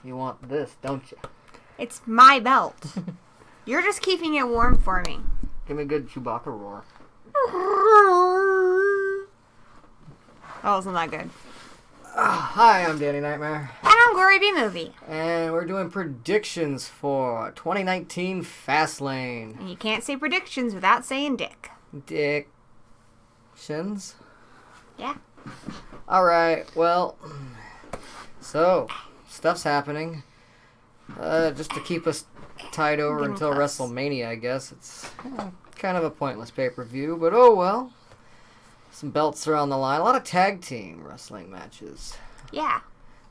You want this, don't you? It's my belt. You're just keeping it warm for me. Give me a good Chewbacca roar. That wasn't that good. Hi, I'm Danny Knightmare. And I'm Gory B-Movie. And we're doing predictions for 2019 FASTLANE. And you can't say predictions without saying dick. Dictions? Yeah. Alright, well, so, stuff's happening. Just to keep us tied over until close. WrestleMania, I guess. It's kind of a pointless pay-per-view, but oh well. Some belts are on the line. A lot of tag team wrestling matches. Yeah.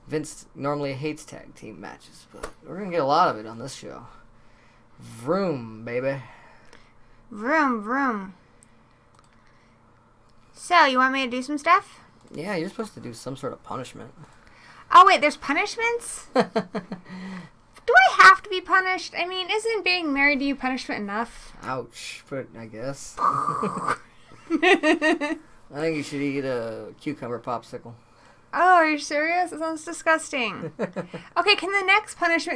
Vince normally hates tag team matches, but we're going to get a lot of it on this show. Vroom, baby. Vroom, vroom. So, you want me to do some stuff? Yeah, you're supposed to do some sort of punishment. Oh, wait, there's punishments? Do I have to be punished? I mean, isn't being married to you punishment enough? Ouch, but I guess. I think you should eat a cucumber popsicle. Oh, are you serious? That sounds disgusting. Okay, can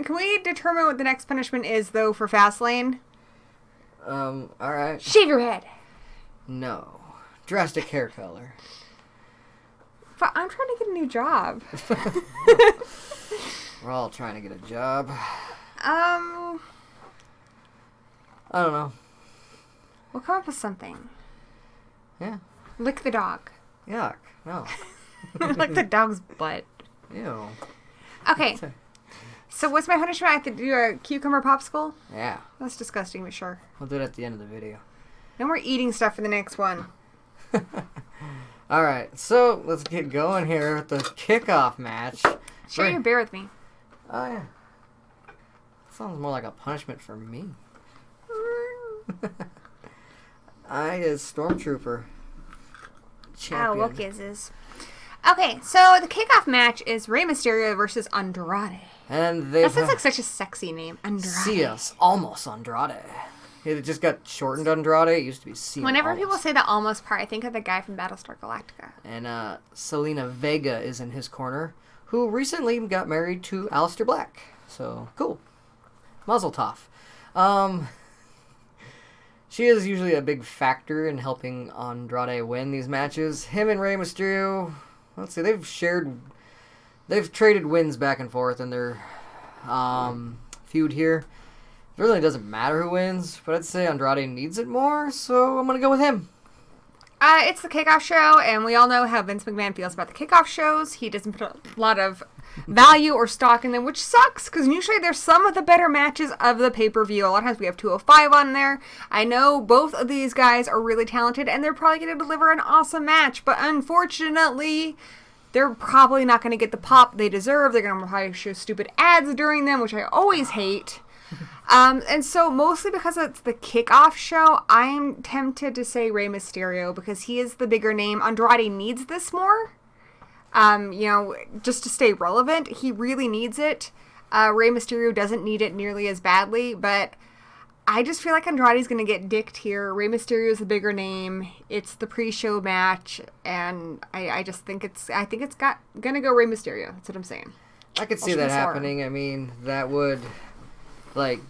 we determine what the next punishment is, though, for Fastlane? Alright. Shave your head. No. Drastic hair color. But I'm trying to get a new job. We're all trying to get a job. I don't know. We'll come up with something. Yeah. Lick the dog. Yuck. No. Lick the dog's butt. Ew. Okay. So what's my punishment? I have to do a cucumber popsicle? Yeah. That's disgusting, but sure. We'll do it at the end of the video. No more eating stuff for the next one. Alright, so let's get going here with the kickoff match. Share your beer with me. Oh, yeah. Sounds more like a punishment for me. I is Stormtrooper. Champion. Oh, what is? Okay, so the kickoff match is Rey Mysterio versus Andrade. And they that sounds like such a sexy name, Andrade. Cia's Almost Andrade. It just got shortened Andrade. It used to be Cia. Whenever Almost. People say the almost part, I think of the guy from Battlestar Galactica. And Selena Vega is in his corner, who recently got married to Aleister Black. So, cool. Mazel tov. She is usually a big factor in helping Andrade win these matches. Him and Rey Mysterio, let's see, they've traded wins back and forth in their feud here. It really doesn't matter who wins, but I'd say Andrade needs it more, so I'm going to go with him. It's the kickoff show, and we all know how Vince McMahon feels about the kickoff shows. He doesn't put a lot of value or stock in them, which sucks, because usually there's some of the better matches of the pay-per-view. A lot of times we have 205 on there. I know both of these guys are really talented, and they're probably going to deliver an awesome match, but unfortunately, they're probably not going to get the pop they deserve. They're going to probably show stupid ads during them, which I always hate. And so mostly because it's the kickoff show, I'm tempted to say Rey Mysterio because he is the bigger name. Andrade needs this more. Just to stay relevant, he really needs it. Rey Mysterio doesn't need it nearly as badly, but I just feel like Andrade's going to get dicked here. Rey Mysterio is the bigger name. It's the pre-show match, and I think it's going to go Rey Mysterio. That's what I'm saying. I could see that happening. I mean, that would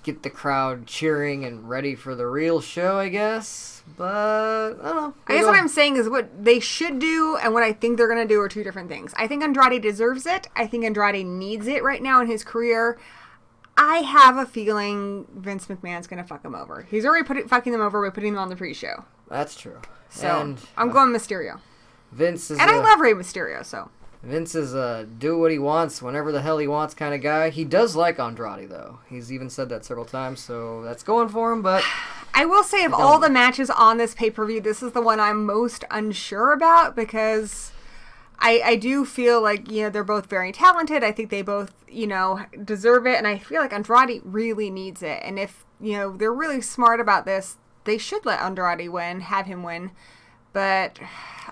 get the crowd cheering and ready for the real show, I guess. But, I don't know. I guess what I'm saying is what they should do and what I think they're going to do are two different things. I think Andrade deserves it. I think Andrade needs it right now in his career. I have a feeling Vince McMahon's going to fuck him over. He's already fucking them over by putting them on the pre-show. That's true. So, and, I'm going Mysterio. Vince is... And I love Rey Mysterio, so... Vince is a do what he wants whenever the hell he wants kind of guy. He does like Andrade, though. He's even said that several times, so that's going for him, but... I will say, of all the matches on this pay-per-view, this is the one I'm most unsure about, because I do feel like, they're both very talented. I think they both, deserve it, and I feel like Andrade really needs it. And if, they're really smart about this, they should let Andrade win, have him win. But,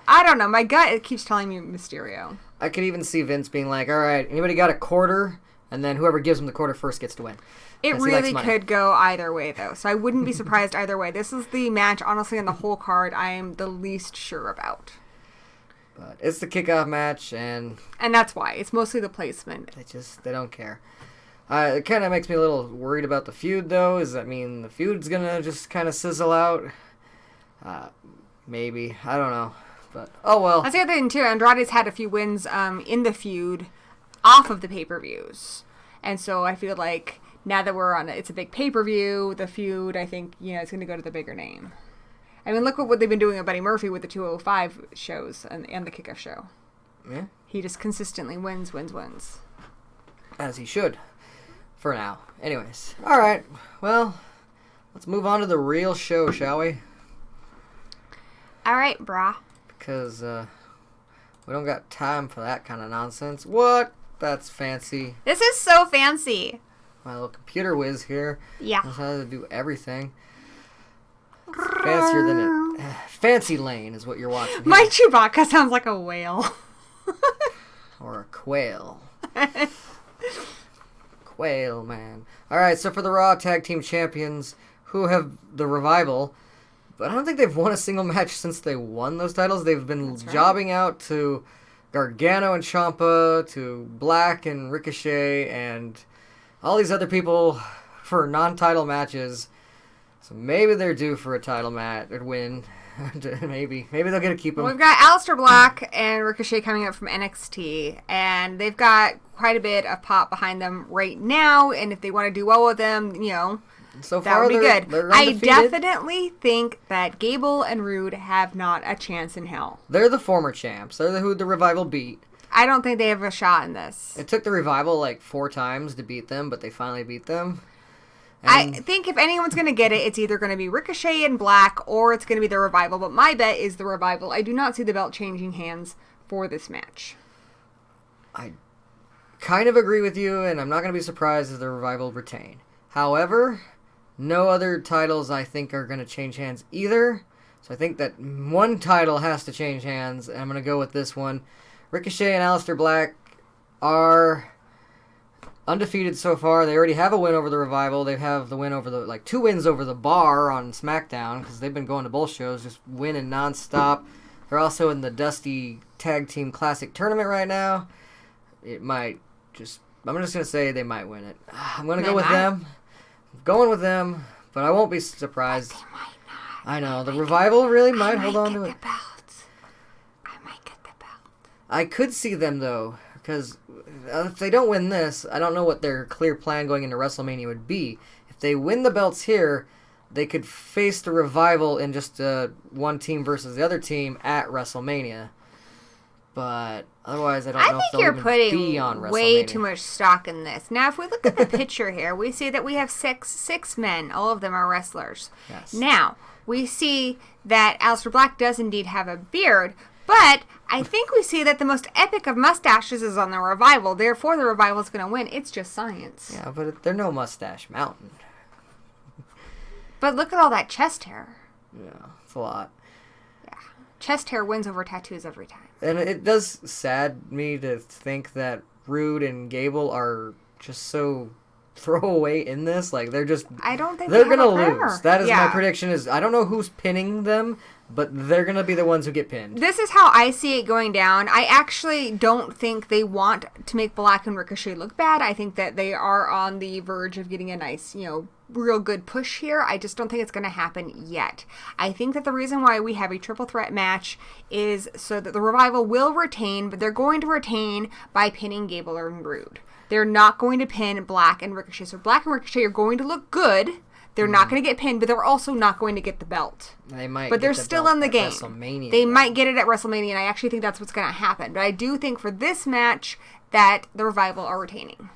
I don't know. My gut, it keeps telling me Mysterio. I could even see Vince being like, all right, anybody got a quarter? And then whoever gives him the quarter first gets to win. It really could go either way, though. So I wouldn't be surprised either way. This is the match, honestly, on the whole card I am the least sure about. But it's the kickoff match, and that's why. It's mostly the placement. they don't care. It kind of makes me a little worried about the feud, though. Does that mean the feud's going to just kind of sizzle out? Maybe. I don't know. But, oh well. That's the other thing, too. Andrade's had a few wins in the feud off of the pay-per-views. And so I feel like now that we're on it, it's a big pay-per-view, the feud, I think, it's going to go to the bigger name. I mean, look at what they've been doing with Buddy Murphy with the 205 shows and the kickoff show. Yeah. He just consistently wins. As he should. For now. Anyways. Alright. Well, let's move on to the real show, shall we? Alright, brah. Because, we don't got time for that kind of nonsense. What? That's fancy. This is so fancy. My little computer whiz here. Yeah. Knows how to do everything. Fancier than it. Fancy Lane is what you're watching here. My Chewbacca sounds like a whale. Or a quail. Quail, man. Alright, so for the Raw Tag Team Champions, who have the Revival, but I don't think they've won a single match since they won those titles. They've been jobbing out to Gargano and Ciampa, to Black and Ricochet, and all these other people for non-title matches. So maybe they're due for a title match or win. Maybe they'll get to keep them. We've got Aleister Black and Ricochet coming up from NXT, and they've got quite a bit of pop behind them right now. And if they want to do well with them, so that far would be good. They're I undefeated. definitely think that Gable and Rude have not a chance in hell. They're the former champs. They're who the Revival beat. I don't think they have a shot in this. It took the Revival like 4 times to beat them, but they finally beat them. I think if anyone's going to get it, it's either going to be Ricochet and Black or it's going to be the Revival. But my bet is the Revival. I do not see the belt changing hands for this match. I kind of agree with you, and I'm not going to be surprised if the Revival retain. However, no other titles I think are going to change hands either. So I think that one title has to change hands, and I'm going to go with this one. Ricochet and Aleister Black are undefeated so far. They already have a win over the Revival. They have the win over 2 wins over the Bar on SmackDown because they've been going to both shows, just winning nonstop. They're also in the Dusty Tag Team Classic tournament right now. I'm just going to say they might win it. I'm going to go with them. I'm going with them, but I won't be surprised. But they might not. I know. The Revival really might hold on to it. I might get the belt. I could see them, though, because if they don't win this, I don't know what their clear plan going into WrestleMania would be. If they win the belts here, they could face the Revival in just one team versus the other team at WrestleMania. But otherwise, I don't know if they'll even be on WrestleMania. I think you're putting way too much stock in this. Now, if we look at the picture here, we see that we have six men. All of them are wrestlers. Yes. Now, we see that Aleister Black does indeed have a beard, but I think we see that the most epic of mustaches is on the Revival. Therefore, the Revival is going to win. It's just science. Yeah, but they're no mustache mountain. But look at all that chest hair. Yeah, it's a lot. Yeah. Chest hair wins over tattoos every time. And it does sad me to think that Rude and Gable are just so throwaway in this. Like, they're just... I don't think they're going to lose. That is my prediction. Is I don't know who's pinning them, but they're going to be the ones who get pinned. This is how I see it going down. I actually don't think they want to make Black and Ricochet look bad. I think that they are on the verge of getting a nice, real good push here. I just don't think it's going to happen yet. I think that the reason why we have a triple threat match is so that the Revival will retain, but they're going to retain by pinning Gable and Rude. They're not going to pin Black and Ricochet. So Black and Ricochet are going to look good. They're not going to get pinned, but they're also not going to get the belt. They might, but they're still in the game. They might get it at WrestleMania, and I actually think that's what's going to happen. But I do think for this match that the Revival are retaining.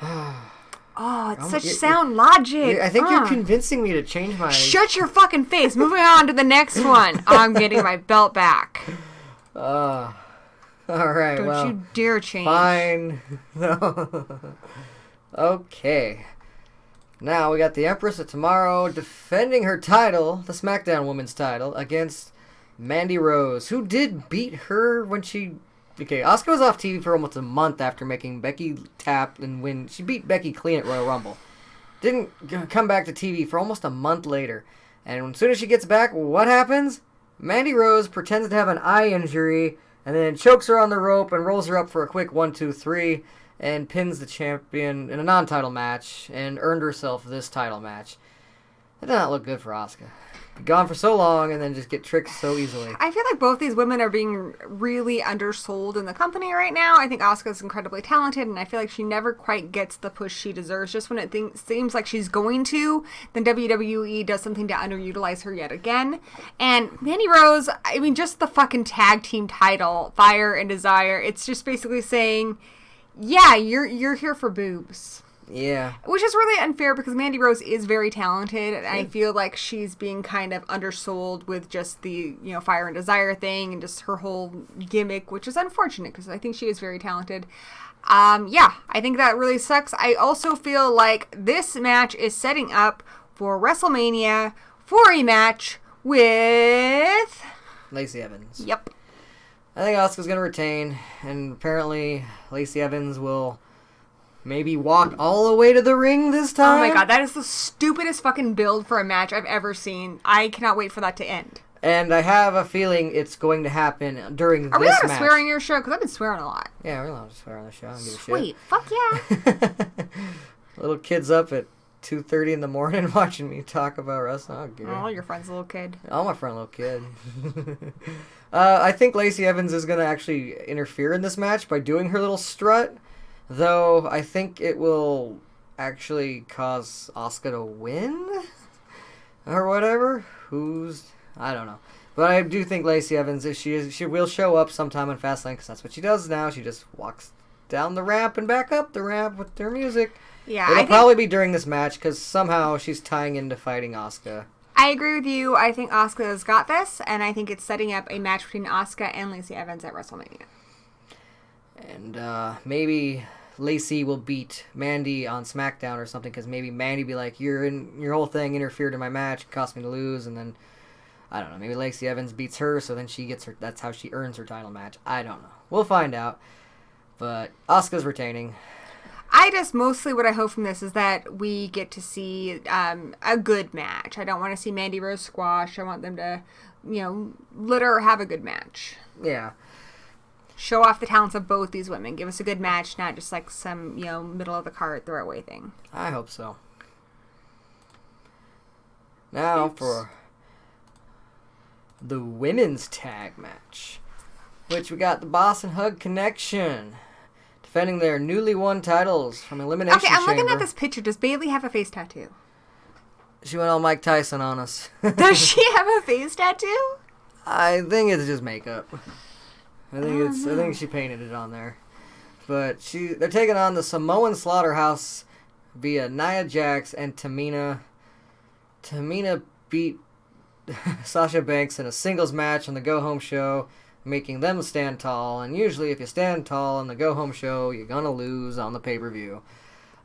Oh, it's such sound logic. I think you're convincing me to change my... Shut your fucking face. Moving on to the next one. I'm getting my belt back. All right, Don't you dare change. Fine. Okay. Now we got the Empress of Tomorrow defending her title, the SmackDown Women's title, against Mandy Rose, who did beat her when she... Okay, Asuka was off TV for almost a month after making Becky tap and win. She beat Becky clean at Royal Rumble. Didn't come back to TV for almost a month later. And as soon as she gets back, what happens? Mandy Rose pretends to have an eye injury and then chokes her on the rope and rolls her up for a quick 1-2-3 and pins the champion in a non-title match and earned herself this title match. That did not look good for Asuka. Gone for so long and then just get tricked so easily. I feel like both these women are being really undersold in the company right now. I think Asuka's incredibly talented, and I feel like she never quite gets the push she deserves. Just when it seems like she's going to, then WWE does something to underutilize her yet again. And Mandy Rose, I mean, just the fucking tag team title, Fire and Desire, it's just basically saying, yeah, you're here for boobs. Yeah. Which is really unfair because Mandy Rose is very talented, and I feel like she's being kind of undersold with just the, Fire and Desire thing and just her whole gimmick, which is unfortunate because I think she is very talented. I think that really sucks. I also feel like this match is setting up for WrestleMania for a match with Lacey Evans. Yep. I think Asuka's going to retain, and apparently Lacey Evans will maybe walk all the way to the ring this time. Oh my god, that is the stupidest fucking build for a match I've ever seen. I cannot wait for that to end. And I have a feeling it's going to happen during this match. Are we allowed to swear on your show? Because I've been swearing a lot. Yeah, we're allowed to swear on the show. I don't give a shit. Sweet. Fuck yeah. Little kids up at 2:30 in the morning watching me talk about wrestling. Oh, your friend's a little kid. Oh, my friend, little kid. I think Lacey Evans is going to actually interfere in this match by doing her little strut. Though, I think it will actually cause Asuka to win? Or whatever? I don't know. But I do think Lacey Evans, she will show up sometime in FASTLANE, because that's what she does now. She just walks down the ramp and back up the ramp with their music. Yeah, It'll probably be during this match, because somehow she's tying into fighting Asuka. I agree with you. I think Asuka's got this, and I think it's setting up a match between Asuka and Lacey Evans at WrestleMania. And maybe Lacey will beat Mandy on SmackDown or something, because maybe Mandy be like, your whole thing interfered in my match, cost me to lose, and then, I don't know, maybe Lacey Evans beats her, so then she gets her, that's how she earns her title match. I don't know. We'll find out. But Asuka's retaining. Mostly what I hope from this is that we get to see a good match. I don't want to see Mandy Rose squash. I want them to, let her have a good match. Yeah. Show off the talents of both these women. Give us a good match, not just like some, middle of the card throwaway thing. I hope so. Now for the women's tag match, which we got the Boss and Hug Connection defending their newly won titles from Elimination Chamber. Okay, I'm looking at this picture. Does Bayley have a face tattoo? She went all Mike Tyson on us. Does she have a face tattoo? I think it's just makeup. I think she painted it on there. But they're taking on the Samoan Slaughterhouse via Nia Jax and Tamina. Tamina beat Sasha Banks in a singles match on the Go Home show, making them stand tall. And usually if you stand tall on the Go Home show, you're going to lose on the pay-per-view.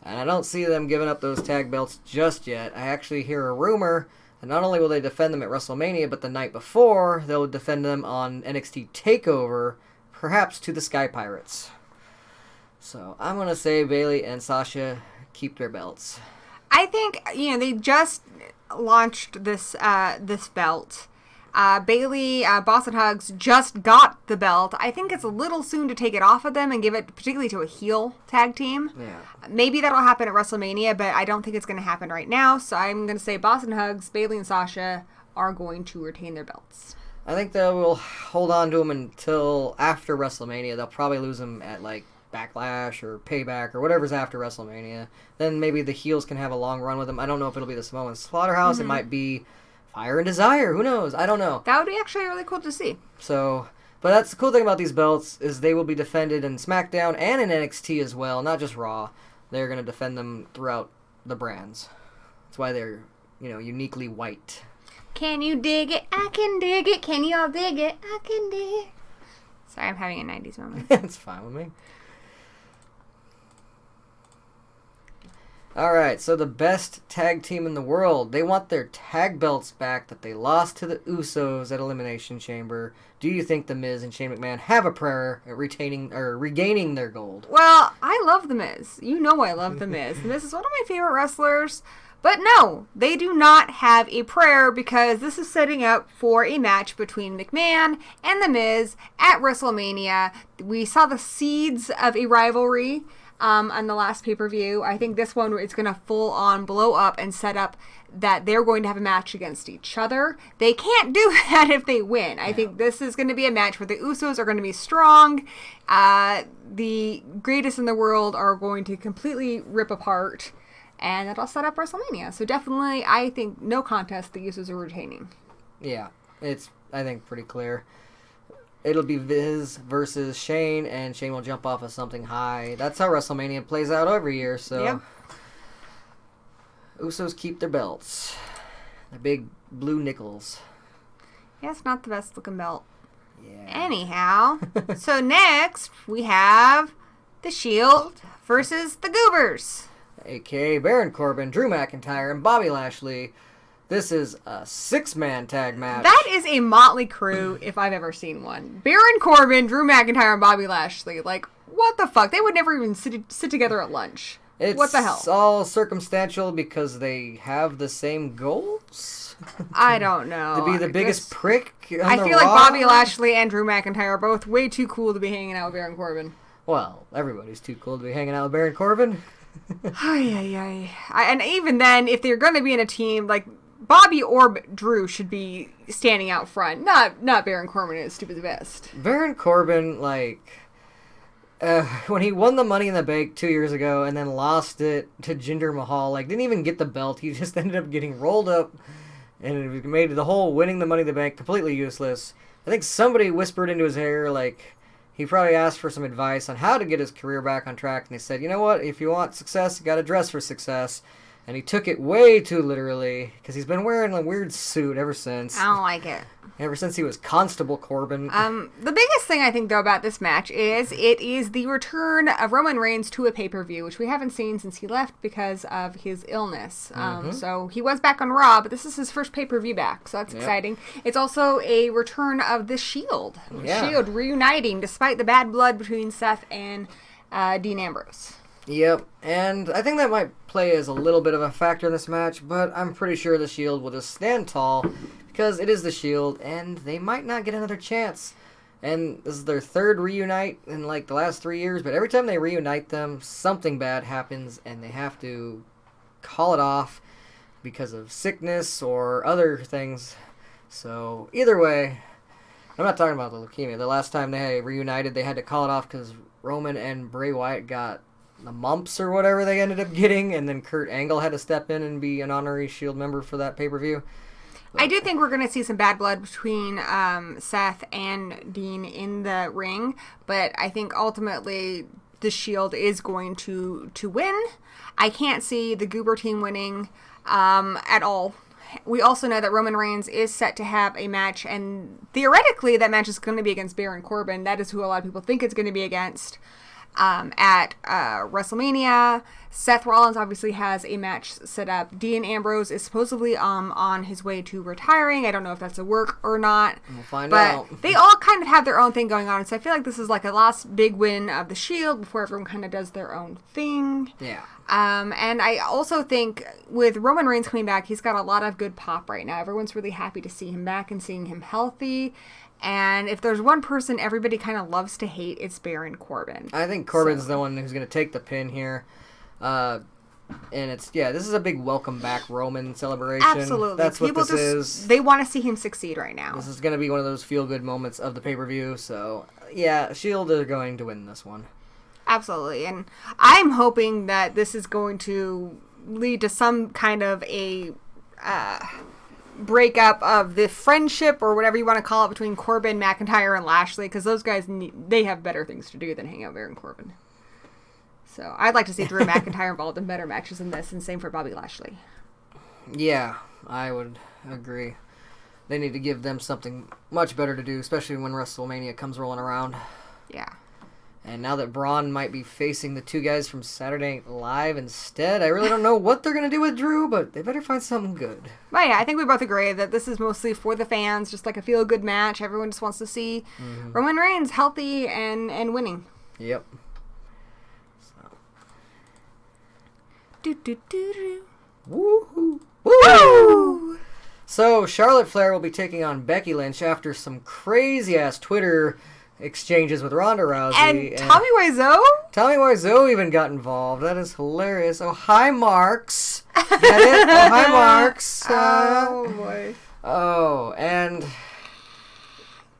And I don't see them giving up those tag belts just yet. I actually hear a rumor that not only will they defend them at WrestleMania, but the night before, they'll defend them on NXT TakeOver, perhaps to the Sky Pirates. So I'm going to say Bayley and Sasha keep their belts. I think, they just launched this belt. Bayley, Boss and Hugs just got the belt. I think it's a little soon to take it off of them and give it particularly to a heel tag team. Yeah. Maybe that'll happen at WrestleMania, but I don't think it's going to happen right now. So I'm going to say Boss and Hugs, Bayley and Sasha are going to retain their belts. I think they will hold on to them until after WrestleMania. They'll probably lose them at Backlash or Payback or whatever's after WrestleMania. Then maybe the heels can have a long run with them. I don't know if it'll be the Samoan Slaughterhouse. Mm-hmm. It might be Fire and Desire. Who knows? I don't know. That would be actually really cool to see. So, but that's the cool thing about these belts is they will be defended in SmackDown and in NXT as well, not just Raw. They're going to defend them throughout the brands. That's why they're, uniquely white. Can you dig it? I can dig it. Can you all dig it? I can dig it. Sorry, I'm having a 90s moment. It's fine with me. All right, so the best tag team in the world. They want their tag belts back that they lost to the Usos at Elimination Chamber. Do you think The Miz and Shane McMahon have a prayer at retaining or regaining their gold? Well, I love The Miz. You know I love The Miz. The Miz is one of my favorite wrestlers. But no, they do not have a prayer because this is setting up for a match between McMahon and The Miz at WrestleMania. We saw the seeds of a rivalry on the last pay-per-view. I think this one is going to full-on blow up and set up that they're going to have a match against each other. They can't do that if they win. I think this is going to be a match where the Usos are going to be strong. The greatest in the world are going to completely rip apart. And that'll set up WrestleMania. So definitely, I think no contest, the Usos are retaining. Yeah, it's, I think, pretty clear. It'll be Miz versus Shane, and Shane will jump off of something high. That's how WrestleMania plays out every year, so... Yep. Usos keep their belts. The big blue nickels. Yeah, it's not the best looking belt. Yeah. Anyhow, so next, we have The Shield versus the Goobers. A.K.A. Baron Corbin, Drew McIntyre, and Bobby Lashley. This is a 6-man tag match. That is a motley crew if I've ever seen one. Baron Corbin, Drew McIntyre, and Bobby Lashley. Like, what the fuck? They would never even sit together at lunch. What the hell? It's all circumstantial because they have the same goals? I don't know. To be the biggest prick on I the feel like Raw? Bobby Lashley and Drew McIntyre are both way too cool to be hanging out with Baron Corbin. Well, everybody's too cool to be hanging out with Baron Corbin. And even then, if they're going to be in a team, like, Bobby or Drew should be standing out front, not Baron Corbin is stupid the best. Baron Corbin, like, when he won the Money in the Bank 2 years ago and then lost it to Jinder Mahal, like, didn't even get the belt. He just ended up getting rolled up, and it made the whole winning the Money in the Bank completely useless. I think somebody whispered into his ear, like, he probably asked for some advice on how to get his career back on track, and they said, you know what, if you want success, you gotta dress for success. And he took it way too literally, because he's been wearing a weird suit ever since. I don't like it. Ever since he was Constable Corbin. The biggest thing I think, though, about this match is it is the return of Roman Reigns to a pay-per-view, which we haven't seen since he left because of his illness. So he was back on Raw, but this is his first pay-per-view back, so that's exciting. It's also a return of the Shield. Yeah. Shield reuniting despite the bad blood between Seth and Dean Ambrose. Yep, and I think that might play as a little bit of a factor in this match, but I'm pretty sure the Shield will just stand tall because it is the Shield, and they might not get another chance. And this is their third reunite in like the last 3 years, but every time they reunite them, something bad happens, and they have to call it off because of sickness or other things. So either way, I'm not talking about the leukemia. The last time they reunited, they had to call it off because Roman and Bray Wyatt got the mumps or whatever they ended up getting, and then Kurt Angle had to step in and be an honorary Shield member for that pay-per-view. I do think we're going to see some bad blood between Seth and Dean in the ring, but I think ultimately the Shield is going to win. I can't see the Goober team winning at all. We also know that Roman Reigns is set to have a match, and theoretically that match is going to be against Baron Corbin. That is who a lot of people think it's going to be against. At WrestleMania. Seth Rollins obviously has a match set up. Dean Ambrose is supposedly on his way to retiring. I don't know if that's a work or not. We'll find out. But they all kind of have their own thing going on. So I feel like this is like a last big win of the Shield before everyone kind of does their own thing. Yeah. And I also think with Roman Reigns coming back, he's got a lot of good pop right now. Everyone's really happy to see him back and seeing him healthy. And if there's one person everybody kind of loves to hate, it's Baron Corbin. I think Corbin's the one who's going to take the pin here. And this is a big welcome back Roman celebration. Absolutely. That's what this is. They want to see him succeed right now. This is going to be one of those feel-good moments of the pay-per-view. So, yeah, Shield are going to win this one. Absolutely. And I'm hoping that this is going to lead to some kind of a breakup of the friendship or whatever you want to call it between Corbin, McIntyre, and Lashley, because those guys, they have better things to do than hang out with Baron Corbin. So I'd like to see Drew McIntyre involved in better matches than this, and same for Bobby Lashley. Yeah, I would agree. They need to give them something much better to do, especially when WrestleMania comes rolling around. Yeah. And now that Braun might be facing the two guys from Saturday Night Live instead, I really don't know what they're going to do with Drew, but they better find something good. But yeah, I think we both agree that this is mostly for the fans, just like a feel-good match. Everyone just wants to see Roman Reigns healthy and winning. Yep. Do-do-do-do. Woo-hoo. Woo! So, Charlotte Flair will be taking on Becky Lynch after some crazy-ass Twitter exchanges with Ronda Rousey. And Tommy Wiseau? Tommy Wiseau even got involved. That is hilarious. Oh, hi, Marks. Get it? Oh, hi, Marks. Oh, boy. Oh, and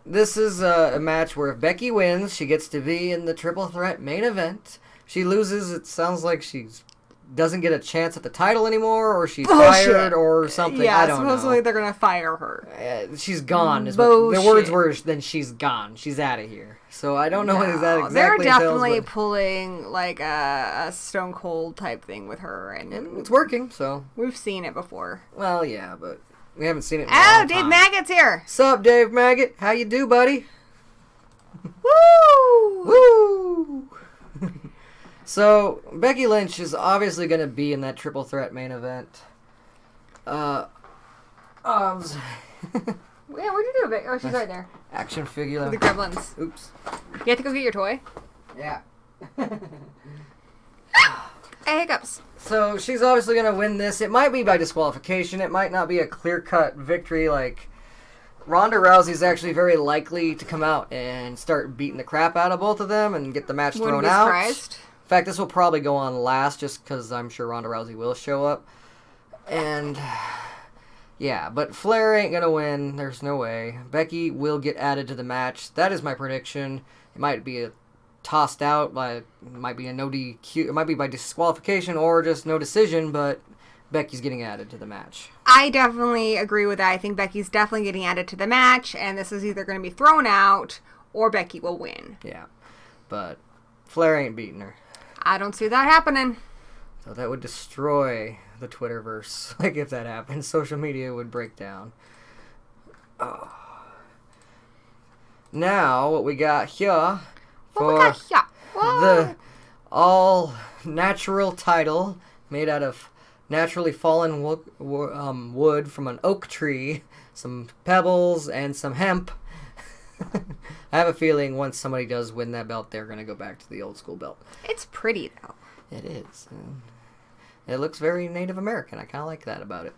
this is a match where if Becky wins, she gets to be in the triple threat main event. She loses, it sounds like she's doesn't get a chance at the title anymore, or she's fired, or something. Yeah, I don't know. supposedly they're gonna fire her. She's gone. Is what, the words were, then she's gone. She's out of here. So I don't know what that exactly they're definitely entails, pulling like a Stone Cold type thing with her, and it's working. So we've seen it before. Well, yeah, but we haven't seen it. In a Oh, long Dave time. Maggot's here. Sup, Dave Maggot? How you do, buddy? Woo! Woo! So, Becky Lynch is obviously going to be in that triple threat main event. Yeah, where'd you do it? Oh, she's right there. Action figure. The Gremlins. Oops. You have to go get your toy. Yeah. Hey, hiccups. So, she's obviously going to win this. It might be by disqualification. It might not be a clear-cut victory. Like, Ronda Rousey's actually very likely to come out and start beating the crap out of both of them and get the match thrown out. Surprised. In fact, this will probably go on last just because I'm sure Ronda Rousey will show up. And, yeah, but Flair ain't going to win. There's no way. Becky will get added to the match. That is my prediction. It might be tossed out. It might be a no DQ. It might be by disqualification or just no decision, but Becky's getting added to the match. I definitely agree with that. I think Becky's definitely getting added to the match, and this is either going to be thrown out or Becky will win. Yeah, but Flair ain't beating her. I don't see that happening. So that would destroy the Twitterverse. Like, if that happened, social media would break down. Oh. Now, what we got here for the all-natural title made out of naturally fallen wood from an oak tree, some pebbles, and some hemp. I have a feeling once somebody does win that belt, they're going to go back to the old school belt. It's pretty, though. It is. It looks very Native American. I kind of like that about it.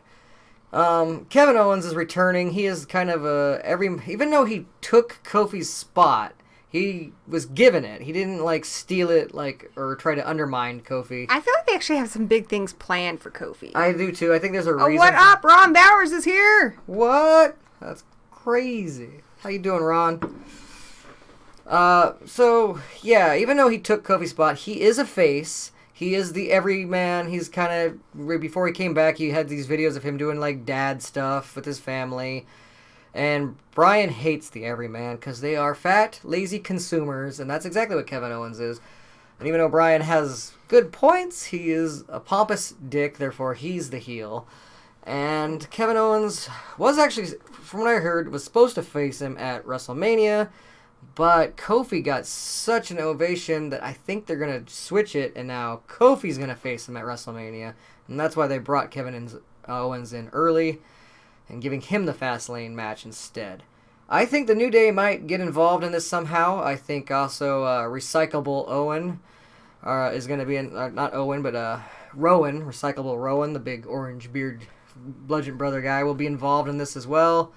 Kevin Owens is returning. He is kind of even though he took Kofi's spot, he was given it. He didn't steal it or try to undermine Kofi. I feel like they actually have some big things planned for Kofi. I do too. I think there's a reason. Oh, what up? Ron Bowers is here. What? That's crazy. How you doing, Ron? So, yeah, even though he took Kofi's spot, he is a face. He is the everyman. He's kind of, before he came back, he had these videos of him doing, dad stuff with his family. And Brian hates the everyman because they are fat, lazy consumers, and that's exactly what Kevin Owens is. And even though Brian has good points, he is a pompous dick, therefore he's the heel. And Kevin Owens was actually, from what I heard, was supposed to face him at WrestleMania, but Kofi got such an ovation that I think they're going to switch it, and now Kofi's going to face him at WrestleMania. And that's why they brought Kevin Owens in early and giving him the FASTLANE match instead. I think the New Day might get involved in this somehow. I think also Recyclable Owen is going to be in, not Owen, but Rowan, Recyclable Rowan, the big orange beard Bludgeon Brother guy, will be involved in this as well.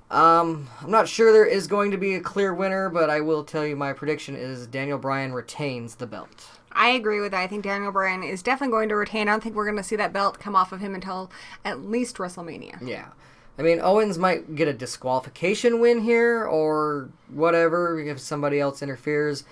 I'm not sure there is going to be a clear winner, but I will tell you my prediction is Daniel Bryan retains the belt. I agree with that. I think Daniel Bryan is definitely going to retain. I don't think we're going to see that belt come off of him until at least WrestleMania. Yeah. I mean, Owens might get a disqualification win here or whatever if somebody else interferes,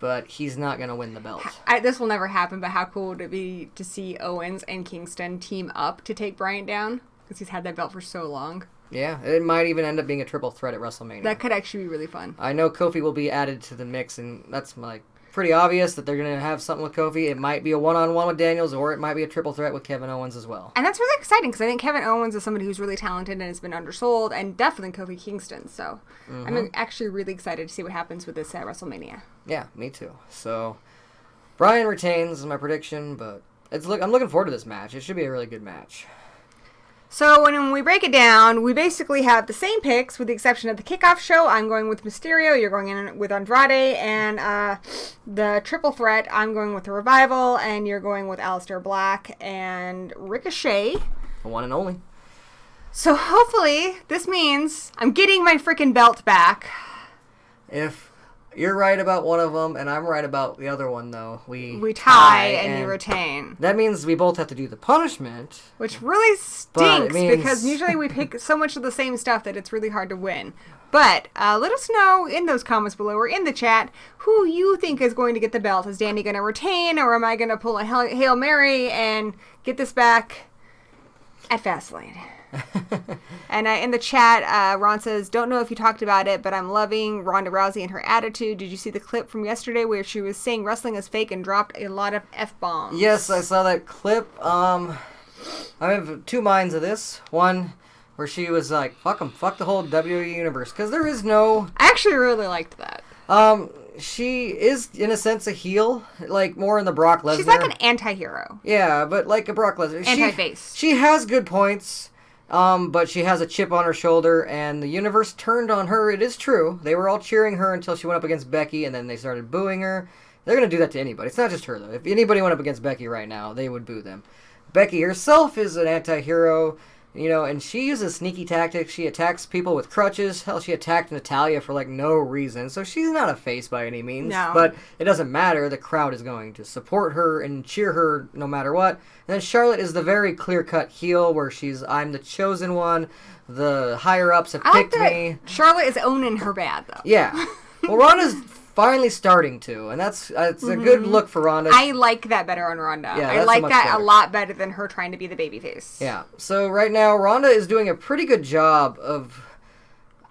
but he's not going to win the belt. This will never happen, but how cool would it be to see Owens and Kingston team up to take Bryan down? Because he's had that belt for so long. Yeah, it might even end up being a triple threat at WrestleMania. That could actually be really fun. I know Kofi will be added to the mix, and that's pretty obvious that they're going to have something with Kofi. It might be a one-on-one with Daniels, or it might be a triple threat with Kevin Owens as well. And that's really exciting, because I think Kevin Owens is somebody who's really talented and has been undersold, and definitely Kofi Kingston. So I'm actually really excited to see what happens with this at WrestleMania. Yeah, me too. So Bryan retains is my prediction, but I'm looking forward to this match. It should be a really good match. So when we break it down, we basically have the same picks with the exception of the kickoff show. I'm going with Mysterio, you're going in with Andrade, and the triple threat, I'm going with the Revival, and you're going with Aleister Black and Ricochet. The one and only. So hopefully this means I'm getting my freaking belt back. If you're right about one of them and I'm right about the other one, though, we tie and you retain. That means we both have to do the punishment. Which really stinks because usually we pick so much of the same stuff that it's really hard to win. But let us know in those comments below or in the chat who you think is going to get the belt. Is Danny going to retain, or am I going to pull a Hail Mary and get this back at FASTLANE? And in the chat, Ron says, don't know if you talked about it, but I'm loving Ronda Rousey and her attitude. Did you see the clip from yesterday where she was saying wrestling is fake and dropped a lot of F-bombs? Yes, I saw that clip. I have two minds of this. One, where she was like, fuck them, fuck the whole WWE universe, because there is no... I actually really liked that. She is, in a sense, a heel, like, more in the Brock Lesnar. She's like an anti-hero. Yeah, but like a Brock Lesnar. Anti-face. She has good points. But she has a chip on her shoulder, and the universe turned on her. It is true. They were all cheering her until she went up against Becky, and then they started booing her. They're going to do that to anybody. It's not just her, though. If anybody went up against Becky right now, they would boo them. Becky herself is an anti-hero, and she uses sneaky tactics. She attacks people with crutches. Hell, she attacked Natalya for, no reason. So she's not a face by any means. No. But it doesn't matter. The crowd is going to support her and cheer her no matter what. And then Charlotte is the very clear-cut heel where I'm the chosen one. The higher-ups have picked me. Charlotte is owning her bad, though. Yeah. Well, Ronda's finally starting to, and it's a good look for Ronda. I like that better on Ronda. Yeah, I like that a lot better than her trying to be the babyface. Yeah. So right now, Ronda is doing a pretty good job of,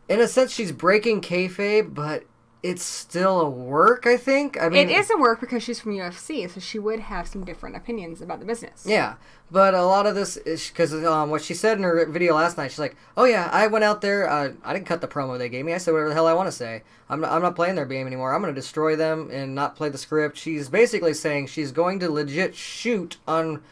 in a sense, she's breaking kayfabe, but it's still a work, I think. I mean, it is a work because she's from UFC, so she would have some different opinions about the business. Yeah, but a lot of this is because what she said in her video last night. She's like, "Oh yeah, I went out there. I didn't cut the promo they gave me. I said whatever the hell I want to say. I'm not playing their game anymore. I'm going to destroy them and not play the script." She's basically saying she's going to legit shoot on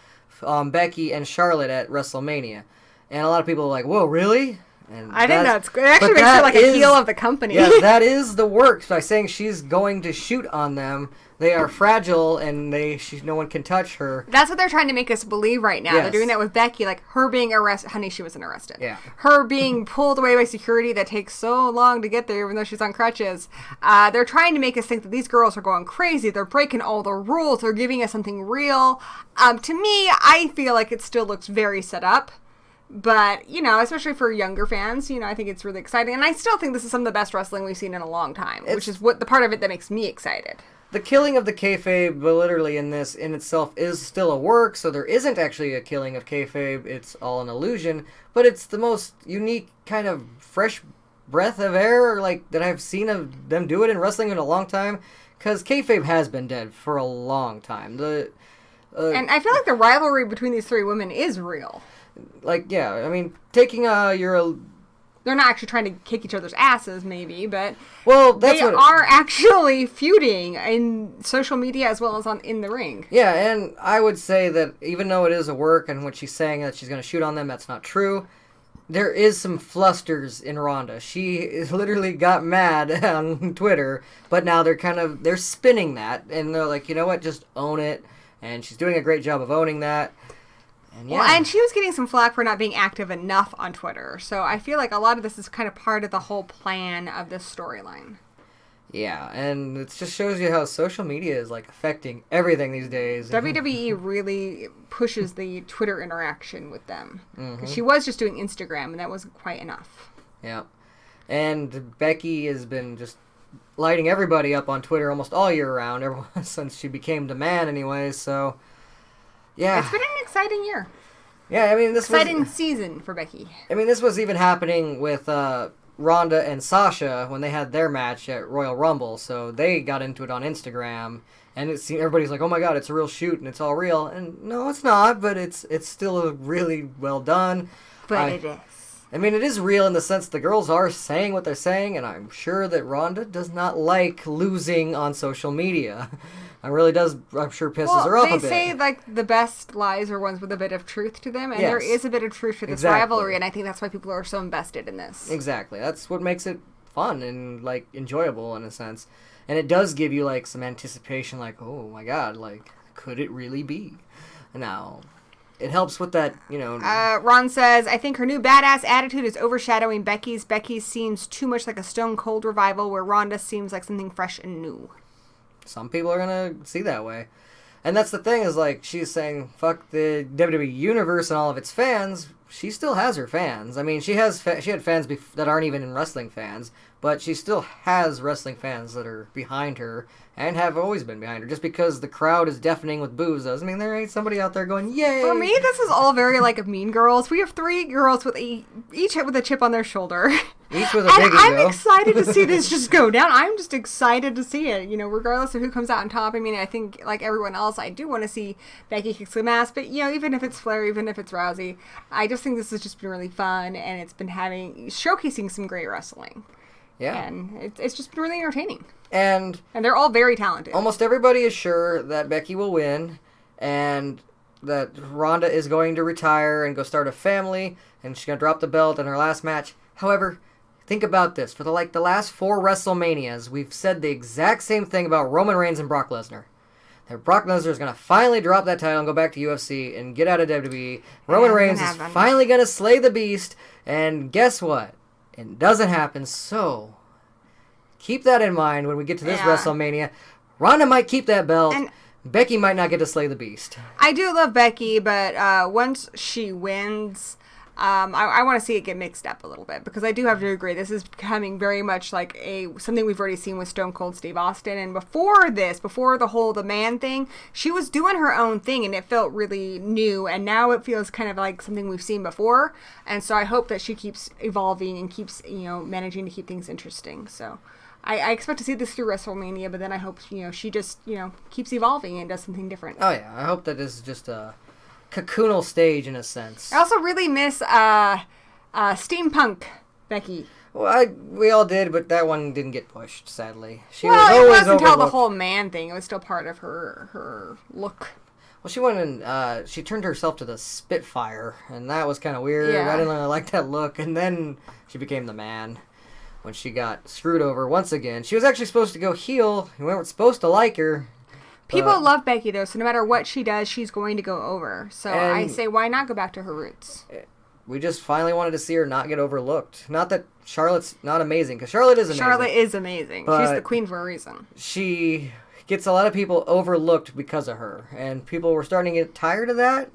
Becky and Charlotte at WrestleMania, and a lot of people are like, "Whoa, really?" And I think that's good. It actually makes her like a heel of the company. Yeah, that is the work. By saying she's going to shoot on them, they are fragile and no one can touch her. That's what they're trying to make us believe right now. Yes. They're doing that with Becky, like her being arrested. Honey, she wasn't arrested. Yeah. Her being pulled away by security that takes so long to get there, even though she's on crutches. They're trying to make us think that these girls are going crazy. They're breaking all the rules. They're giving us something real. To me, I feel like it still looks very set up. But, especially for younger fans, I think it's really exciting. And I still think this is some of the best wrestling we've seen in a long time, which is what the part of it that makes me excited. The killing of the kayfabe, literally in this in itself, is still a work, so there isn't actually a killing of kayfabe. It's all an illusion, but it's the most unique kind of fresh breath of air that I've seen of them do it in wrestling in a long time, because kayfabe has been dead for a long time. And I feel like the rivalry between these three women is real. Taking your... They're not actually trying to kick each other's asses, maybe, but they are actually feuding in social media as well as in the ring. Yeah, and I would say that even though it is a work and when she's saying that she's going to shoot on them, that's not true. There is some flusters in Ronda. She literally got mad on Twitter, but now they're spinning that, and they're like, you know what, just own it, and she's doing a great job of owning that. And yeah. Well, and she was getting some flack for not being active enough on Twitter. So I feel like a lot of this is kind of part of the whole plan of this storyline. Yeah, and it just shows you how social media is affecting everything these days. WWE really pushes the Twitter interaction with them. Mm-hmm. She was just doing Instagram, and that wasn't quite enough. Yeah. And Becky has been just lighting everybody up on Twitter almost all year round, since she became the man anyway, so... Yeah. It's been an exciting year. Yeah, I mean, exciting season for Becky. I mean, this was even happening with Ronda and Sasha when they had their match at Royal Rumble, so they got into it on Instagram, and everybody's like, "Oh my God, it's a real shoot and it's all real." And no, it's not, but it's still really well done. But it is. I mean, it is real in the sense the girls are saying what they're saying, and I'm sure that Ronda does not like losing on social media. It really does, I'm sure, pisses her off a bit. They say, like, the best lies are ones with a bit of truth to them, and there is a bit of truth to this rivalry, and I think that's why people are so invested in this. Exactly. That's what makes it fun and, like, enjoyable in a sense. And it does give you, like, some anticipation, like, oh my God, like, could it really be? Now, it helps with that, you know. Ron says, I think her new badass attitude is overshadowing Becky's. Becky seems too much like a Stone Cold revival, where Ronda seems like something fresh and new. Some people are going to see that way. And that's the thing, is like, she's saying, fuck the WWE Universe and all of its fans. She still has her fans. I mean, she had fans that aren't even wrestling fans, but she still has wrestling fans that are behind her and have always been behind her. Just because the crowd is deafening with boos doesn't mean there ain't somebody out there going, yay! For me, this is all very like of Mean Girls. We have 3 girls with each with a chip on their shoulder. Each with a big ego. I'm excited to see this just go down. I'm just excited to see it, you know, regardless of who comes out on top. I mean, I think, like everyone else, I do want to see Becky kick some ass, but, you know, even if it's Flair, even if it's Rousey, I just think this has just been really fun, and it's been showcasing some great wrestling. Yeah. And it's just been really entertaining. And they're all very talented. Almost everybody is sure that Becky will win, and that Ronda is going to retire and go start a family, and she's going to drop the belt in her last match. However, think about this. For the last 4 WrestleManias, we've said the exact same thing about Roman Reigns and Brock Lesnar. That Brock Lesnar is going to finally drop that title and go back to UFC and get out of WWE. Roman Reigns is finally going to slay the beast, and guess what? It doesn't happen, so keep that in mind when we get to this WrestleMania. Ronda might keep that belt. And Becky might not get to slay the beast. I do love Becky, but once she wins, I want to see it get mixed up a little bit, because I do have to agree, this is becoming very much like something we've already seen with Stone Cold Steve Austin. And before the man thing, she was doing her own thing, and it felt really new, and now it feels kind of like something we've seen before. And so I hope that she keeps evolving and keeps, you know, managing to keep things interesting. So I expect to see this through WrestleMania, but then I hope, you know, she just, you know, keeps evolving and does something different. Oh yeah, I hope that this is just a cocoonal stage in a sense. I also really miss steampunk Becky. Well, we all did, but that one didn't get pushed, sadly. It wasn't until the whole man thing. It was still part of her look. Well, she went and she turned herself to the Spitfire, and that was kind of weird. Yeah. I didn't really like that look. And then she became the man when she got screwed over once again. She was actually supposed to go heel. We weren't supposed to like her. People love Becky, though, so no matter what she does, she's going to go over. So I say, why not go back to her roots? We just finally wanted to see her not get overlooked. Not that Charlotte's not amazing, because Charlotte is amazing. Charlotte is amazing. She's the queen for a reason. She gets a lot of people overlooked because of her, and people were starting to get tired of that.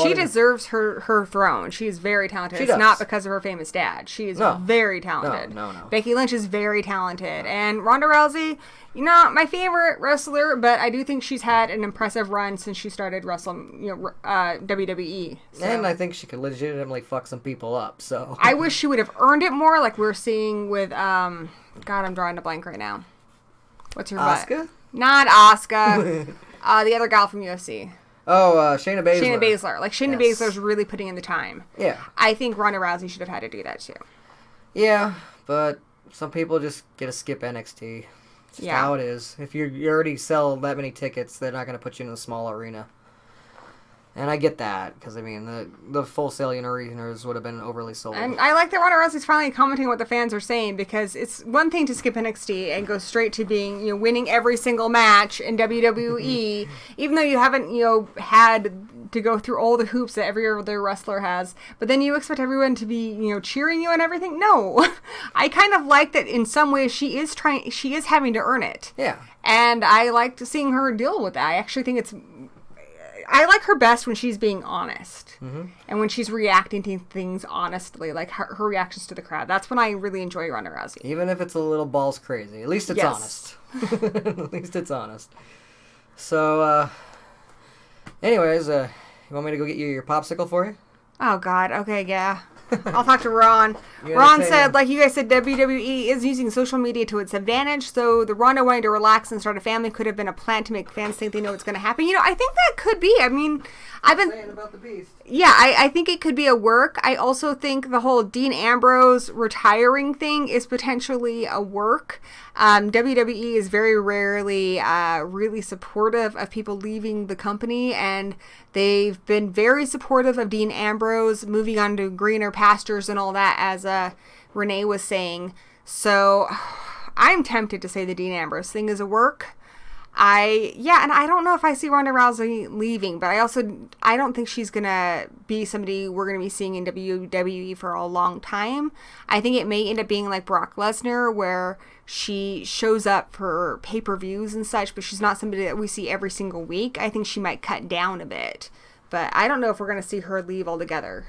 She deserves her throne. She is very talented. It's not because of her famous dad. She is very talented. No. Becky Lynch is very talented. And Ronda Rousey, not my favorite wrestler, but I do think she's had an impressive run since she started wrestling, WWE. So. And I think she could legitimately fuck some people up, so. I wish she would have earned it more, like we're seeing with, God, I'm drawing a blank right now. What's her butt? Asuka? Not Asuka. The other gal from UFC. Oh, Shayna Baszler. Shayna Baszler. Like, Shayna Baszler's really putting in the time. Yeah. I think Ronda Rousey should have had to do that, too. Yeah, but some people just get to skip NXT. It's just how it is. If you already sell that many tickets, they're not going to put you in a small arena. And I get that, because, I mean, the Full Sail arenas would have been overly sold. And I like that Ronda Rousey's finally commenting what the fans are saying, because it's one thing to skip NXT and go straight to being, winning every single match in WWE, even though you haven't, had to go through all the hoops that every other wrestler has. But then you expect everyone to be, cheering you and everything. No. I kind of like that in some ways she is having to earn it. Yeah. And I liked seeing her deal with that. I actually think I like her best when she's being honest. Mm-hmm. And when she's reacting to things honestly, like her reactions to the crowd. That's when I really enjoy Ronda Rousey. Even if it's a little balls crazy. At least it's honest. At least it's honest. So, anyways, you want me to go get you your popsicle for you? Oh, God. Okay, yeah. I'll talk to Ron. Ron said, like you guys said, WWE is using social media to its advantage, so the Ronda wanting to relax and start a family could have been a plan to make fans think they know what's going to happen. You know, I think that could be. I mean, I've been saying about the Beast. Yeah, I think it could be a work. I also think the whole Dean Ambrose retiring thing is potentially a work. WWE is very rarely really supportive of people leaving the company, and they've been very supportive of Dean Ambrose moving on to greener pastures and all that, as Renee was saying. So I'm tempted to say the Dean Ambrose thing is a work. And I don't know if I see Ronda Rousey leaving, but I don't think she's gonna be somebody we're gonna be seeing in WWE for a long time. I think it may end up being like Brock Lesnar, where she shows up for pay-per-views and such, but she's not somebody that we see every single week. I think she might cut down a bit, but I don't know if we're gonna see her leave altogether.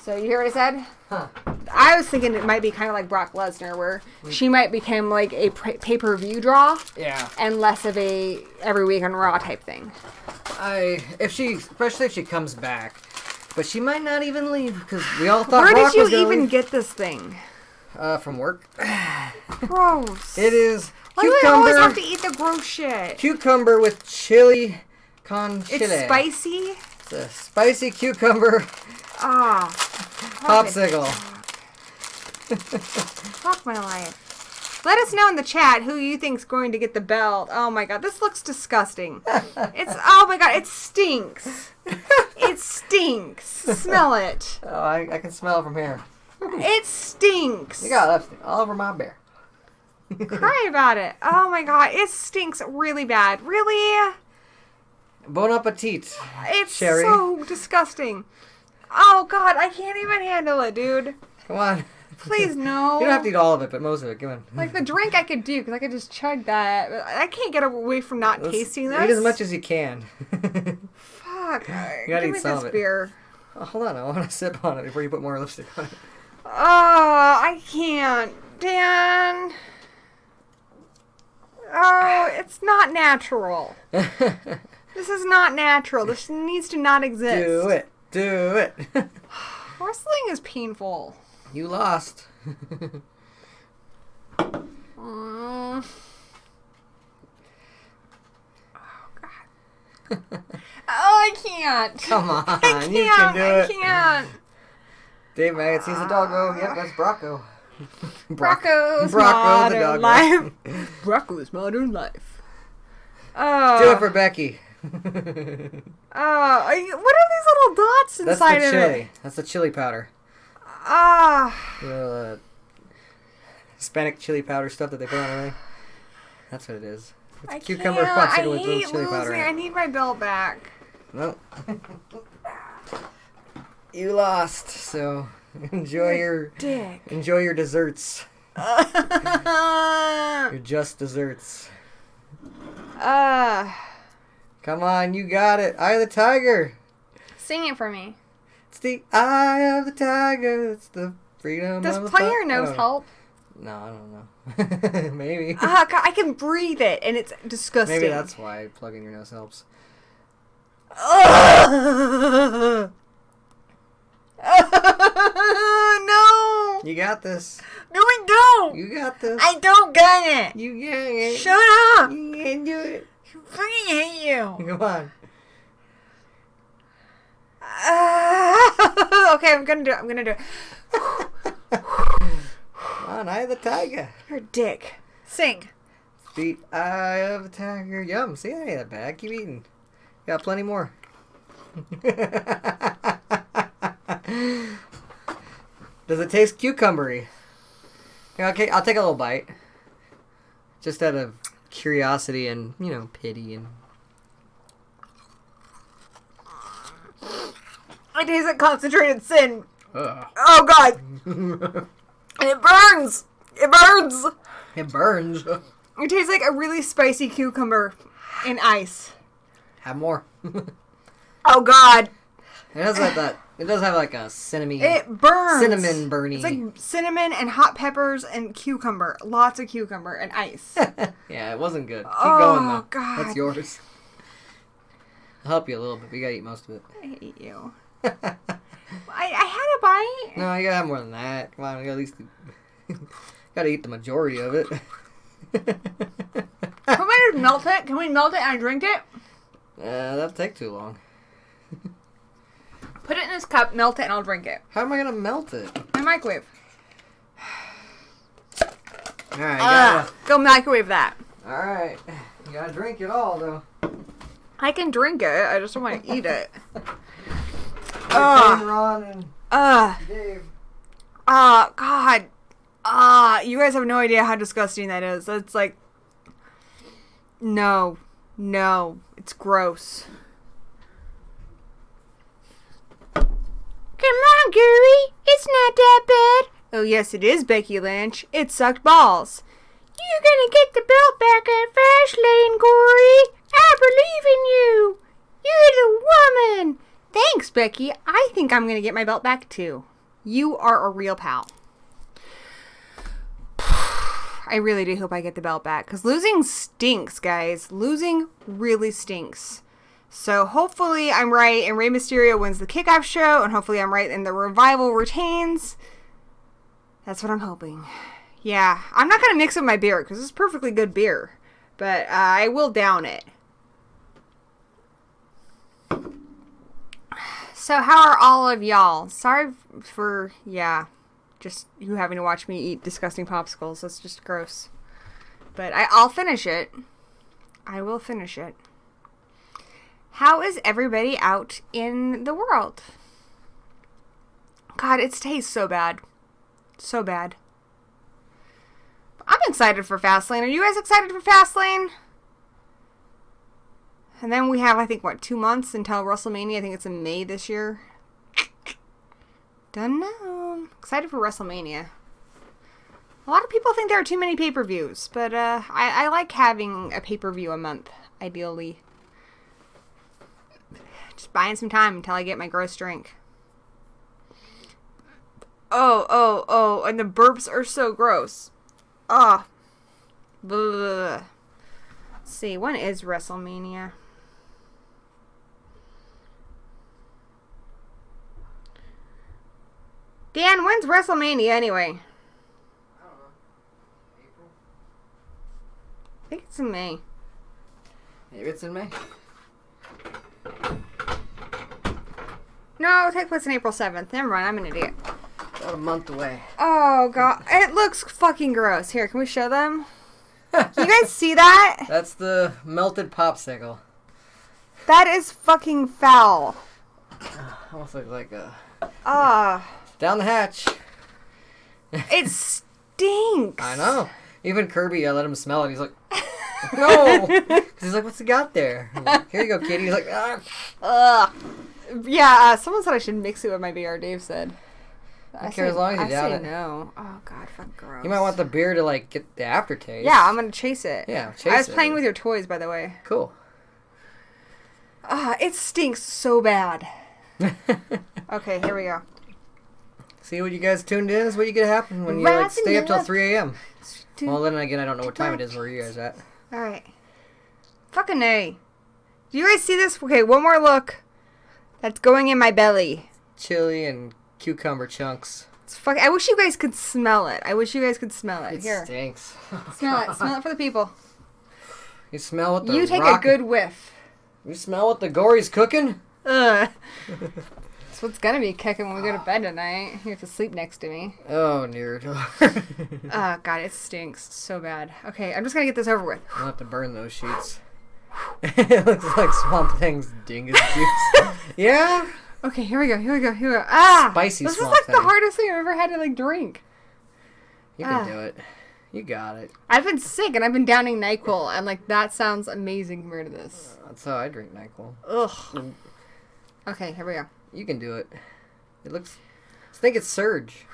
So you hear what I said? Huh. I was thinking it might be kind of like Brock Lesnar, where she might become like a pay-per-view draw. Yeah. And less of a every week on Raw type thing. Especially if she comes back, but she might not even leave, because we all thought Where Brock did was you gonna even leave. get this thing? From work. Gross. It is Why do we always have cucumber. to eat the gross shit? Cucumber with chili con chile. It's spicy. It's a spicy cucumber popsicle. Fuck my life. Let us know in the chat who you think's going to get the belt. Oh my god, this looks disgusting. Oh my god, it stinks. It stinks. Smell it. Oh, I can smell it from here. It stinks. You got lipstick all over my bear. Cry about it. Oh my god, it stinks really bad. Really? Bon appetit. It's Sherry. so disgusting. Oh god, I can't even handle it, dude. Come on. Please, no. You don't have to eat all of it, but most of it. Come on. Like, the drink I could do, because I could just chug that. But I can't get away from not tasting this. Eat as much as you can. Fuck. gotta Give eat me some this of it. beer. Oh, hold on, I want to sip on it before you put more lipstick on it. Oh, I can't. Dan. Oh, it's not natural. This is not natural. This needs to not exist. Do it. Do it. Wrestling is painful. You lost. Mm. Oh, God. Oh, I can't. Come on, I can't. you can do it. I can't. Dave Maggot sees the doggo. Yep, that's Brocco. Brocco's Brocco the Modern doggo. Life. Brocco's Modern Life. Do it for Becky. What are these little dots That's inside the of chili. it? That's the chili powder. Ah. Hispanic chili powder stuff that they put on everything. That's what it is. It's I cucumber can't. I popsicle with little hate chili powder losing. in I it. need my belt back. No. You lost, so enjoy your Dick. desserts. Your just desserts. Come on, you got it. Eye of the tiger. Sing it for me. It's the eye of the tiger. It's the freedom Does of the playing your I don't nose know. help? No, I don't know. Maybe. God, I can breathe it, and it's disgusting. Maybe that's why plugging your nose helps. No! You got this. No, I don't! You got this. I don't got it! You got it. Shut up! You can do it. I fucking hate you! Come on. Okay, I'm gonna do it. Come on, eye of the tiger. You're a dick. Sing. The eye of the tiger. Yum. See, that ain't that bad. Keep eating. Got plenty more. Does it taste cucumbery? Yeah, okay, I'll take a little bite. Just out of curiosity and, pity and... It tastes like concentrated sin. Ugh. Oh, God. It burns. It burns. It burns. It tastes like a really spicy cucumber in ice. Have more. Oh, God. It does have that. It does have like a cinnamon. It burns. Cinnamon burny. It's like cinnamon and hot peppers and cucumber. Lots of cucumber and ice. Yeah, it wasn't good. Keep Oh, going though. God. That's yours. I'll help you a little bit. We gotta eat most of it. I hate you. I had a bite. No, you gotta have more than that. Come on, you gotta at least gotta eat the majority of it. Can we just melt it? Can we melt it and drink it? That'll take too long. Put it in this cup, melt it, and I'll drink it. How am I gonna melt it? My microwave. Alright, Go microwave that. Alright. You gotta drink it all, though. I can drink it. I just don't want to eat it. Ron and Dave. God. You guys have no idea how disgusting that is. It's like, no, it's gross. Come on, Gory. It's not that bad. Oh, yes, it is, Becky Lynch. It sucked balls. You're gonna get the belt back at FASTLANE, Gory. I believe in you. You're the woman. Thanks, Becky. I think I'm gonna get my belt back, too. You are a real pal. I really do hope I get the belt back, because losing stinks, guys. Losing really stinks. So hopefully I'm right and Rey Mysterio wins the kickoff show, and hopefully I'm right and the Revival retains. That's what I'm hoping. Yeah, I'm not going to mix with my beer, because it's perfectly good beer. But I will down it. So how are all of y'all? Sorry for, just you having to watch me eat disgusting popsicles. That's just gross. But I'll finish it. I will finish it. How is everybody out in the world? God, it tastes so bad. So bad. I'm excited for FASTLANE. Are you guys excited for FASTLANE? And then we have, I think, 2 months until WrestleMania. I think it's in May this year. Don't know. Excited for WrestleMania. A lot of people think there are too many pay-per-views, but I like having a pay-per-view a month, ideally. Just buying some time until I get my gross drink. Oh, and the burps are so gross. Let's see, when is WrestleMania? Dan, when's WrestleMania anyway? I don't know. April? I think it's in May. Maybe it's in May. No, it takes place on April 7th. Never mind, I'm an idiot. About a month away. Oh, God. It looks fucking gross. Here, can we show them? Can you guys see that? That's the melted popsicle. That is fucking foul. Almost looks like a... Down the hatch. It stinks. I know. Even Kirby, I let him smell it. He's like, no. He's like, what's he got there? I'm like, here you go, kitty. He's like, Ugh. Yeah, someone said I should mix it with my beer, Dave said. I don't care as long as you down it. No. Oh, God, fuck gross. You might want the beer to, like, get the aftertaste. Yeah, I'm going to chase it. Yeah, chase it. I was playing with your toys, by the way. Cool. It stinks so bad. Okay, here we go. See what you guys tuned in is what you get to happen when you like, stay up till 3 a.m. Well, then again, I don't know what time it is where you guys at. Alright. Fucking A. Do you guys see this? Okay, one more look. That's going in my belly. Chili and cucumber chunks. It's I wish you guys could smell it. It Here. stinks. Smell it. Smell it for the people. You smell what the You take a good whiff. You smell what the Gory's cooking? Ugh. That's what's gonna be kicking when we go to bed tonight. You have to sleep next to me. Oh, nerd. Oh, God, it stinks so bad. Okay, I'm just gonna get this over with. I'll have to burn those sheets. It looks like Swamp Thing's dingus juice. Yeah? Okay, here we go. Spicy This is Swamp like Thing. the hardest thing I've ever had to, like, drink. You can do it. You got it. I've been sick, and I've been downing NyQuil, and, like, that sounds amazing compared to this. That's how I drink NyQuil. Ugh. Okay, here we go. You can do it. It looks... I think it's Surge.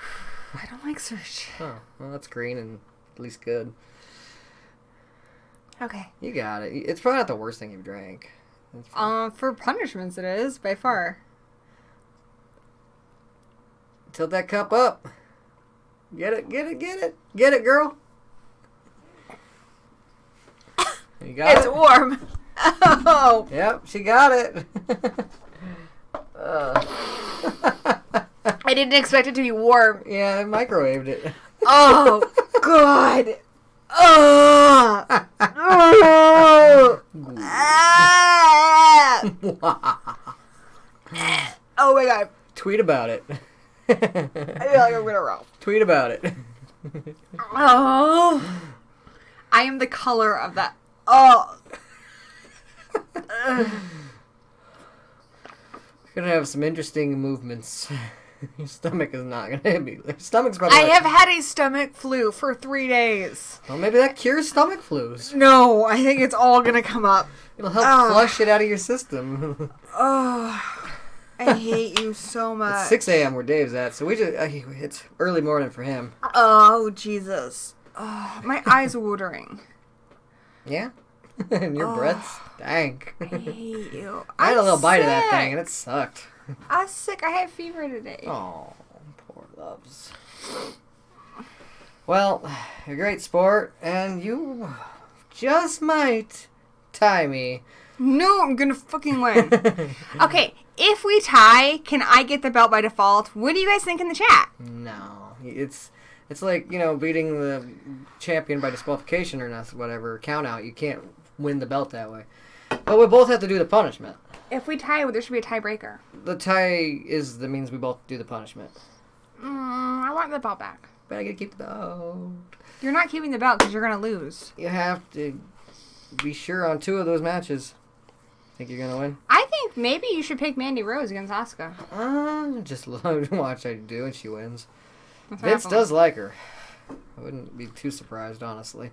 I don't like Surge. Oh, well, that's green and at least good. Okay. You got it. It's probably not the worst thing you've drank. For punishments it is, by far. Tilt that cup up. Get it. Get it, girl. You got it? It's warm. Oh. Yep, she got it. I didn't expect it to be warm. Yeah, I microwaved it. Oh, God. Oh. Oh. Oh, my God. Tweet about it. I feel like I'm gonna roll. Tweet about it. Oh. I am the color of that. Oh. You're gonna have some interesting movements. Your stomach is not gonna be. Your stomach's probably. I have had a stomach flu for 3 days. Well, maybe that cures stomach flus. No, I think it's all gonna come up. It'll help flush it out of your system. Oh, I hate you so much. It's 6 a.m. where Dave's at, so it's early morning for him. Oh, Jesus. Oh, my eyes are watering. Yeah? And your breath stank. I hate you. I had a little bite of that sick. thing, and it sucked. I'm sick. I have fever today. Oh, poor loves. Well, you're a great sport, and you just might tie me. No, I'm gonna fucking win. Okay, if we tie, can I get the belt by default? What do you guys think in the chat? No. It's like, beating the champion by disqualification or not, whatever, count out. You can't win the belt that way. But we both have to do the punishment. If we tie, there should be a tiebreaker. The tie means we both do the punishment. I want the belt back. But I gotta keep the belt. You're not keeping the belt because you're gonna lose. You have to be sure on 2 of those matches. Think you're gonna win? I think maybe you should pick Mandy Rose against Asuka. Just watch I do and she wins. That's Vince awful. does like her. I wouldn't be too surprised, honestly.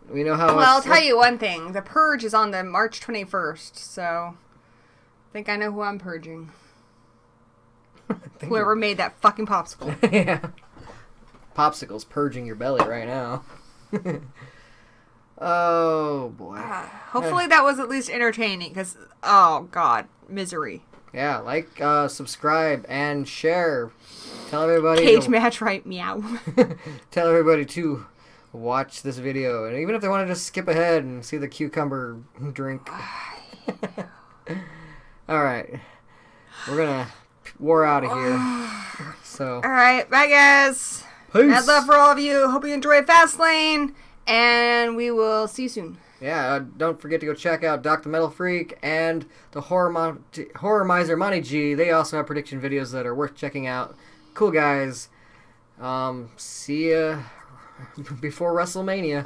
We know how. Well, I'll tell you one thing. The purge is on the March 21st, so I think I know who I'm purging. Whoever made that fucking popsicle. Yeah. Popsicle's purging your belly right now. Oh, boy. Hopefully that was at least entertaining, because, oh, God, misery. Yeah, like, subscribe, and share. Tell everybody. Cage match, right? Meow. Tell everybody to watch this video, and even if they want to just skip ahead and see the cucumber drink. All right, we're out of here. So. All right, bye, guys. Peace. Mad love for all of you. Hope you enjoy FASTLANE, and we will see you soon. Yeah, don't forget to go check out Doc the Metal Freak and the Horror Miser Monty G. They also have prediction videos that are worth checking out. Cool guys. See ya before WrestleMania.